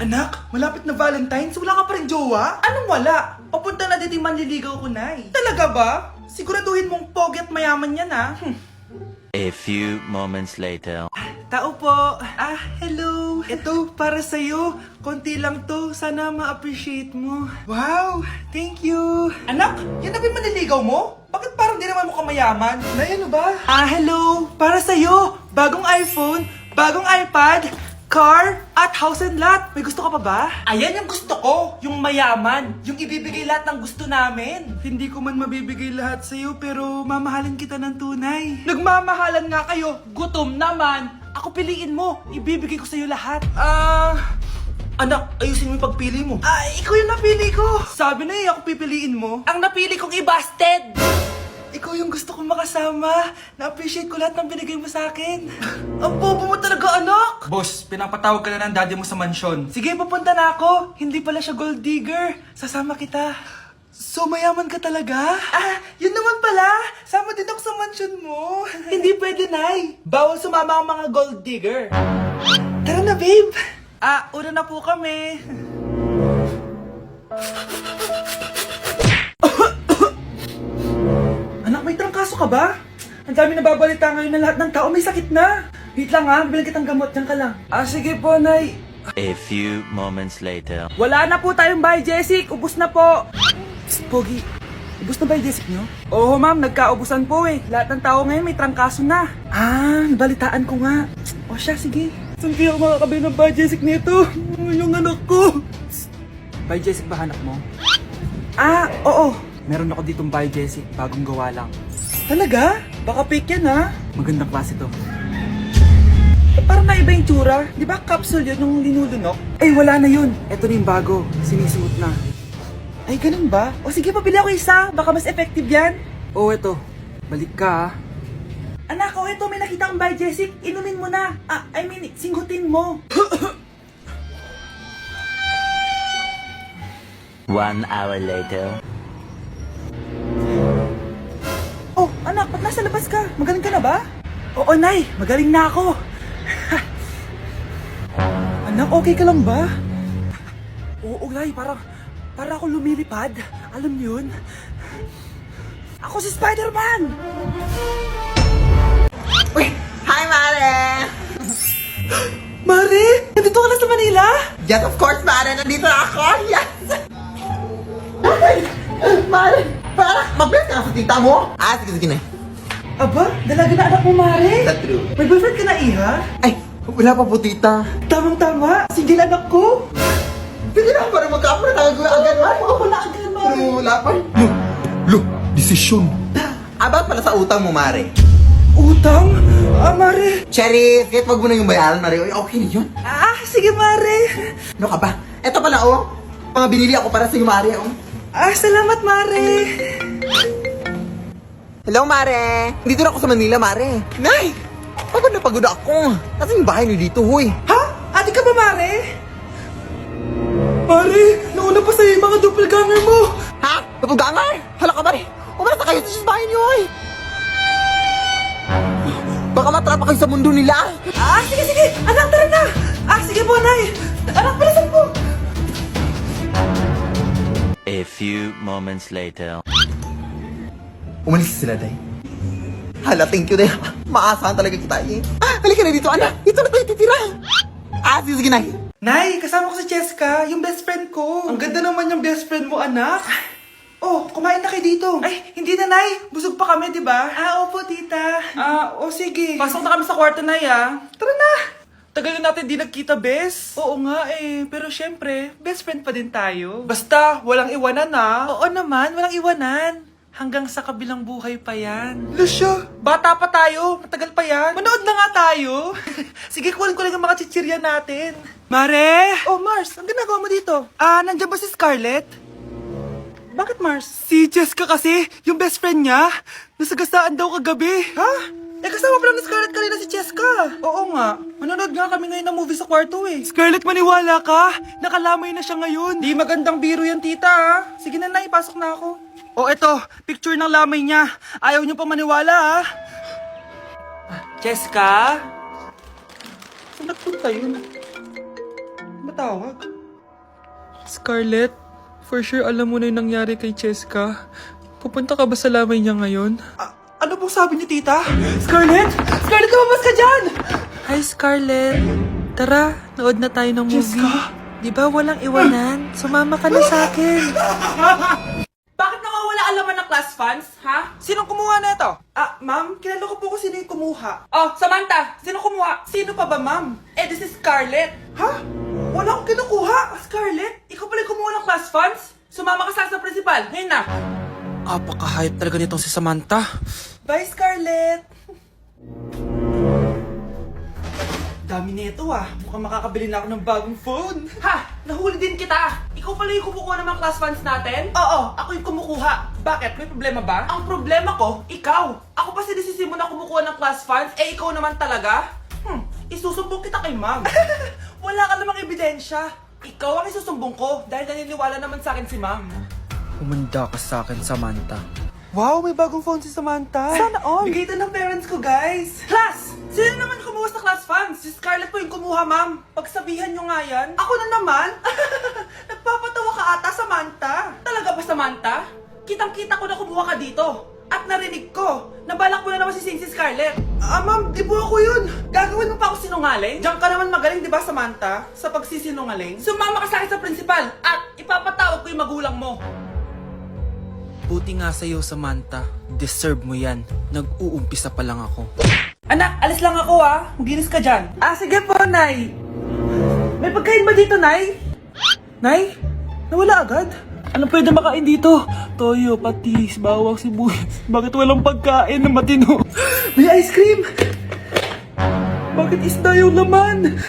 Anak, malapit na Valentine's, wala ka pa rin jowa? Anong wala? Papunta na din yung manliligaw ko, Nay. Talaga ba? Siguraduhin mong pogi at mayaman yan, ha? A few moments later. Tao po. Hello. Ito, para sa'yo. Konti lang to. Sana ma-appreciate mo. Wow, thank you. Anak, yan na ba yung manliligaw mo? Bakit parang di naman mukhang mayaman? Nay, ano ba? Hello. Para sa'yo. Bagong iPhone, bagong iPad, car, at house and lot. May gusto ka pa ba? Ayan yung gusto ko. Yung mayaman. Yung ibibigay lahat ng gusto namin. Hindi ko man mabibigay lahat sa'yo, pero mamahalin kita ng tunay. Nagmamahalan nga kayo. Gutom naman. Ako piliin mo. Ibibigay ko sa'yo lahat. Anak, ayusin mo yung pagpili mo. Ikaw yung napili ko. Sabi na ako pipiliin mo. Ang napili kong i-busted. Ikaw yung gusto kong makasama. Na-appreciate ko lahat ng binigay mo sa akin. Ang bobo mo talaga, anak! Boss, pinapatawag ka na ng daddy mo sa mansyon. Sige, papunta na ako. Hindi pala siya gold digger. Sasama kita. So, mayaman ka talaga? Yun naman pala. Sama din ako sa mansyon mo. Hindi pwede, Nay. Bawal sumama ang mga gold digger. Tara na, babe. Una na po kami. Anak, may trangkaso ka ba? Ang dami nababalita ngayon na lahat ng tao may sakit na. Wait lang bilang kitang gamot, dyan ka lang. Sige po, Nay. A few moments later. Wala na po tayong buy, Jessic. Ubus na po. Psst, Pogi. Ubus na buy, Jessic nyo? Oo, ma'am. Nagkaubusan po eh. Lahat ng tao ngayon may trangkaso na. Nabalitaan ko nga. O siya, sige. Saan kaya ako makakabili ng buy, Jessic nito? Yung anak ko. Psst. Buy, Jessic ba hanap mo? Oo. Meron ako ditong buy, Jessic. Bagong gawa lang. Talaga? Baka fake yan, ha? Magandang klase to. Parang naiba yung tsura. Di ba capsule yun nung linulunok? Wala na yun. Ito na yung bago. Sinisuot na. Ay, ganun ba? O sige, pabili ako isa. Baka mas effective yan. Eto. Balik ka, ha? Anak, ito. May nakita kang buy, Jessic. Inumin mo na. Singhutin mo. 1 hour later. Anak, ba't nasa labas ka? Magaling ka na ba? Oo, Nay. Magaling na ako. Anak, okay ka lang ba? Oo, Nay. Para ako lumilipad. Alam niyo yun? Ako si Spider-Man! Uy! Hi, Mare! Mare! Nandito ka na sa Manila? Yes, of course, Mare! Nandito na ako! Yes! Ay! Mare! Para! Mag-bless ka na sa tita mo! Sige na. Aba, dalaga na anak mo, Mare. That's true. May boyfriend ka na, Iha? Ay! Wala pa po, tita. Tamang-tama. Single anak ko. Sige na, para magka-apra na agad, Mare. Oo, wala agad, Mare. Pero wala pa. Desisyon. About pala sa utang mo, Mare. Utang? Mare. Cherry, kahit wag mo na yung bayaran, Mare. Okay na yun. Sige, Mare. Ano ka ba? Eto pala, mga binili ako para sa'yo, Mare, Salamat, Mare. Hello, Mare. Dito na ako sa Manila, Mare. Nay! Pagod na pagod ako. Kasi yung bahay niyo dito, huy. Ha? Ate ka ba, Mare? Mare, nauna pa sa'yo yung mga doppelganger mo. Ha? Napugangar? Hala ka, Mare. Umalas na kayo sa bahay niyo, huy. Baka matrapa kayo sa mundo nila. Sige. Anak, tara na. Sige po, Nay. Anak, palasan po. A few moments later. Umalis sila, Day. Hala, thank you, Day. Maasahan talaga kita, eh. Halika na dito, anak. Dito na tayo titira. Sige, Nay. Nay, kasama ko si Cheska, yung best friend ko. Ang ganda naman yung best friend mo, anak. Kumain na kayo dito. Ay, hindi na, Nay. Busog pa kami, di ba? Opo, tita. Sige. Pasok na kami sa kwarto, Nay, Tara na. Tagal na natin di nagkita, bes. Oo nga pero syempre, best friend pa din tayo. Basta, walang iwanan, Oo naman, walang iwanan. Hanggang sa kabilang buhay pa yan. Lusya, bata pa tayo. Matagal pa yan. Manood na nga tayo. Sige, kunin ko lang ang mga chichirya natin. Mare! Mars, ang ginagawa mo dito? Nandiyan ba si Scarlett? Bakit, Mars? Si Jessica kasi, yung best friend niya, nasagasaan daw kagabi. Ha? Kasama pala ni Scarlett kanina si Jessica. Oo nga. Manonood nga kami ngayon ng movie sa kwarto eh. Scarlett, maniwala ka. Nakalamay na siya ngayon. Di magandang biro yan, tita. Sige na, Nay. Pasok na ako. Eto. Picture ng lamay niya. Ayaw niyo pa maniwala, Jessica? Saan nagpunta yun? matawag? Scarlett, for sure alam mo na yung nangyari kay Cheska. Pupunta ka ba sa lamay niya ngayon? Ano pong sabi niyo, tita? Scarlett! Scarlett, lumabas ka dyan! Hi, Scarlett. Tara, nood na tayo ng movie. Cheska? Di ba walang iwanan? Sumama ka na sa akin. Bakit nawawala ang laman ng class funds, ha? Sinong kumuha na ito? Ma'am, kilala ko po kung sino yung kumuha. Oh, Samantha, sino kumuha? Sino pa ba, ma'am? This is Scarlett. Ha? Wala akong kinukuha. Scarlett, ikaw pala yung kumuha ng class funds? Sumama ka sa principal, ngayon na. Apaka-hype talaga nitong si Samantha. Bye, Scarlett! Dami nito Mukhang makakabili na ako ng bagong phone. Ha! Nahuli din kita! Ikaw pala yung kumukuha ng mga class funds natin? Oo, ako yung kumukuha. Bakit? May problema ba? Ang problema ko, ikaw. Ako pa sinisisi mo na kumukuha ng class funds, ikaw naman talaga? Isusumbong kita kay ma'am. Wala ka namang ebidensya. Ikaw ang isusumbong ko dahil naniniwala naman sa akin si ma'am. Umanda ka sa akin, Samantha. Wow, may bagong phone si Samantha. Sana all. Bigay ito ng parents ko, guys. Class! Sino naman kumuha sa class funds? Si Scarlett po yung kumuha, ma'am. Pagsabihan nyo nga yan. Ako na naman? Nagpapatawa ka ata, Samantha. Talaga ba, Samantha? Kitang-kita ko na kumuha ka dito. At narinig ko, nabalak mo na naman si Scarlett. Ma'am, di po ako yun. Gagawin mo pa ako sinungaling? Diyan ka naman magaling, di ba, Samantha? Sa pagsisinungaling? Sumama ka sa akin sa principal at ipapatawag ko yung magulang mo. Buti nga sa'yo, Samantha. Deserve mo yan. Nag-uumpisa pa lang ako. Anak, alis lang ako Maginis ka dyan. Sige po, Nay. May pagkain ba dito, Nay? Nay? Nawala agad? Ano pwede makain dito? Toyo, patis, bawang, sibuyas. Bakit walang pagkain na matino? May ice cream! Bakit isda yung laman?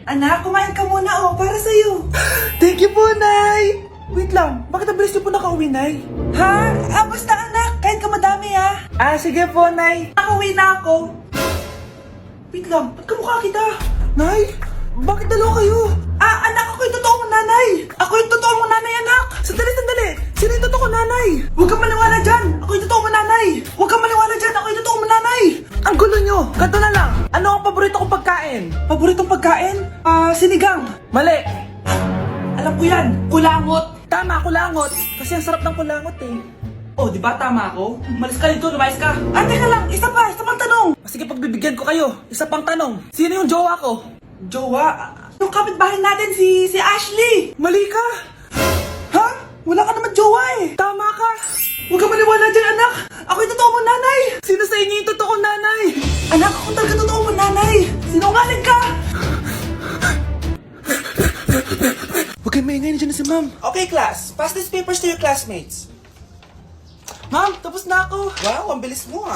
Anak, kumain ka muna para sa'yo. Thank you po, Nay! Wait lang, bakit ang bilis niyo po nakauwi, Nay? Ha? Basta anak, kahit ka madami sige po, Nay. Nakauwi na ako. Wait lang, ba't kamukha kita? Nay, bakit dalawa kayo? Anak, ako yung totoo mong nanay. Ako yung totoo mong nanay, anak. Sandali. Sino yung totoo kong nanay? Huwag kang maniwala dyan. Ako yung totoo mong nanay. Huwag kang maniwala dyan. Ako yung totoo mong nanay. Ang gulo nyo. Ganto na lang. Ano ang paborito kong pagkain? Paboritong pagkain? Sinigang. Mali. Alam ko yan. Kulangot. Tama, kulangot. Kasi ang sarap ng kulangot di ba tama ako? Malis ka dito, lumayas ka. Teka lang, isa pang tanong. Sige, pagbibigyan ko kayo. Isa pang tanong. Sino yung jowa ko? Jowa? Yung kapitbahay natin, si Ashley. Mali ka. Ha? Wala ka naman jowa Tama ka. Huwag ka maniwala dyan, anak. Ako yung totoo mong nanay. Sino sa inyo yung totoo nanay? Anak, ako talaga totoo mong nanay. Sinungaling ka. Huwag kayo maingay, nandiyan na si ma'am. Okay, class. Pass these papers to your classmates. Ma'am, tapos na ako. Wow, ang bilis mo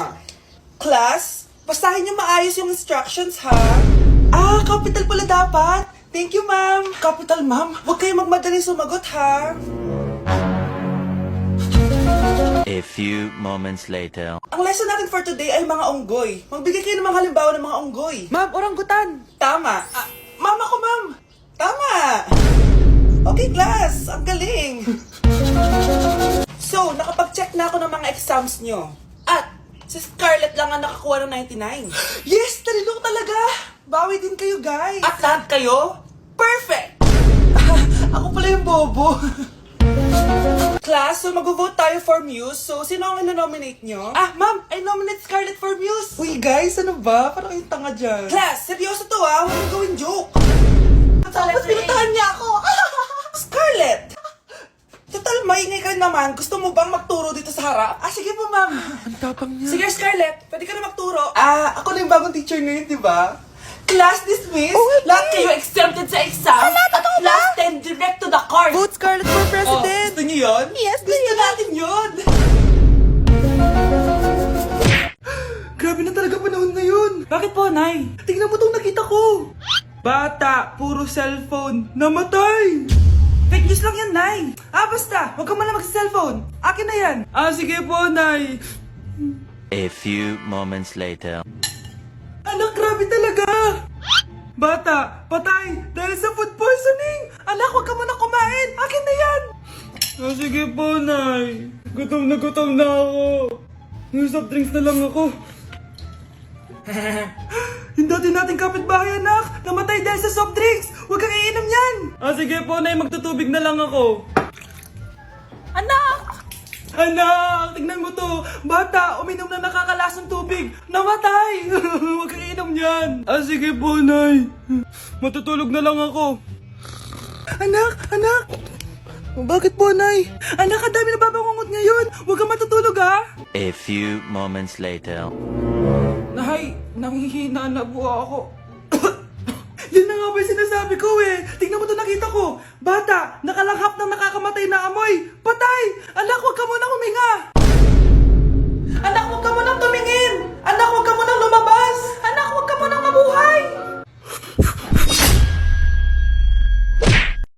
Class, basahin niyo maayos yung instructions capital pala dapat. Thank you, ma'am. Capital, ma'am. Huwag kayo magmadaling sumagot, A few moments later. Ang lesson natin for today ay mga unggoy. Magbigay kayo ng mga halimbawa ng mga unggoy. Ma'am, oranggutan. Tama. Ma'am ako, ma'am. Tama. Okay, class. Ang galing. So, nakapag-check na ako ng mga exams nyo. At, si Scarlett lang ang nakakuha ng 99. Yes! Talino talaga! Bawi din kayo, guys. At lahat kayo? Perfect! Ako pala yung bobo. Class, so mag-vote tayo for Muse. So, sino ang ino-nominate nyo? Ma'am, I nominate Scarlett for Muse. Uy, guys, ano ba? Parang yung tanga dyan. Class, seryoso to Huwag mong gawin joke. Tapos pinuntahan niya ako. Scarlett! Total, maingay ka naman. Gusto mo bang magturo dito sa harap? Sige po, ma'am. Ang tapang niya. Sige, Scarlett. Pwede ka na magturo. Ako na yung bagong teacher ngayon, di ba? Class dismissed. Lahat kayo exempted sa exam. At class 10 direct to the court. Vote Scarlett for president! Gusto niyo yun? Yes, gusto natin yun. Grabe na talaga panahon ngayon. Bakit po, Nay? Tingnan mo itong nakita ko. Bata, puro cellphone, namatay. Fake news lang yan, Nay. Basta, huwag ka man na mag-cellphone. Akin na yan. Sige po, Nay. A few moments later. Anak, grabe talaga. Bata, patay dahil sa food poisoning. Anak, huwag ka muna kumain. Akin na yan. Sige po, Nay. Gutom na ako. Yung soft drinks na lang ako. Yung dati nating kapitbahay, anak, namatay dahil sa soft drinks. Huwag kang iinom yan! Sige po, Nay. Magtutubig na lang ako. Anak! Anak! Tignan mo to! Bata, uminom na nakakalasang tubig! Namatay! Huwag kang iinom yan! Sige po, Nay. Matutulog na lang ako. Anak! Anak! Bakit po, Nay? Anak, ang dami na babangungot ngayon! Huwag kang matutulog, ha? A few moments later. Nay, nanghihina na po ako. Yan na nga ba yung sinasabi ko eh! Tingnan mo to nakita ko! Bata, nakalanghap ng nakakamatay na amoy! Patay! Anak!